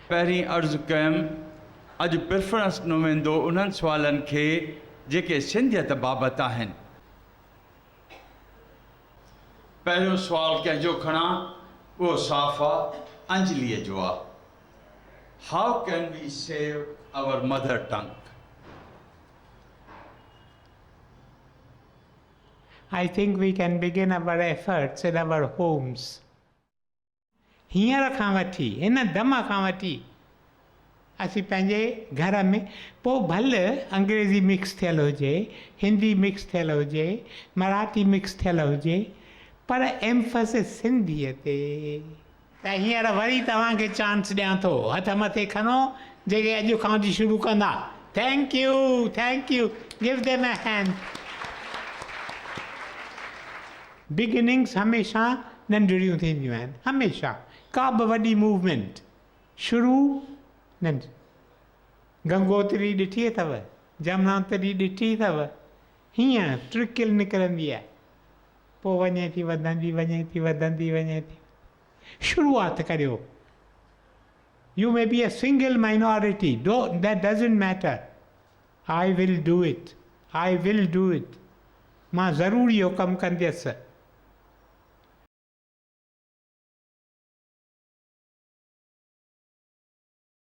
पहिरीं अर्ज़ु कयमि अॼु प्रिफरेंस ॾिनो वेंदो उन्हनि सुवालनि खे जेके सिंधियत बाबति आहिनि। पहिरियों सुवालु कंहिंजो खणा उहो साफ़ आहे, अंजलीअ जो आहे। How can we save our mother tongue? I think we can begin our efforts in our homes. हींअर खां वठी हिन दम खां वठी असीं पंहिंजे घर में, पोइ भले अंग्रेज़ी मिक्स थियल हुजे, हिंदी मिक्स थियल हुजे, मराठी मिक्स थियल हुजे, पर एम्फसिस सिंधीअ ते। त हींअर वरी तव्हांखे चांस ॾियां थो, हथ मथे खणो जेके अॼु खां वठी शुरू कंदा। Thank U, give them a hand. Beginnings हमेशह नंढड़ियूं थींदियूं आहिनि, हमेशह का बि वॾी मूवमेंट शुरू नंढ। गंगोत्री ॾिठी अथव, जमनोत्री ॾिठी अथव, हीअं ट्रिकिल निकिरंदी आहे, पोइ वञे थी वधंदी वञे थी। शुरूआत करियो। You may be a single minority, that doesn't matter. I will do it. मां ज़रूरु इहो कमु कंदसि।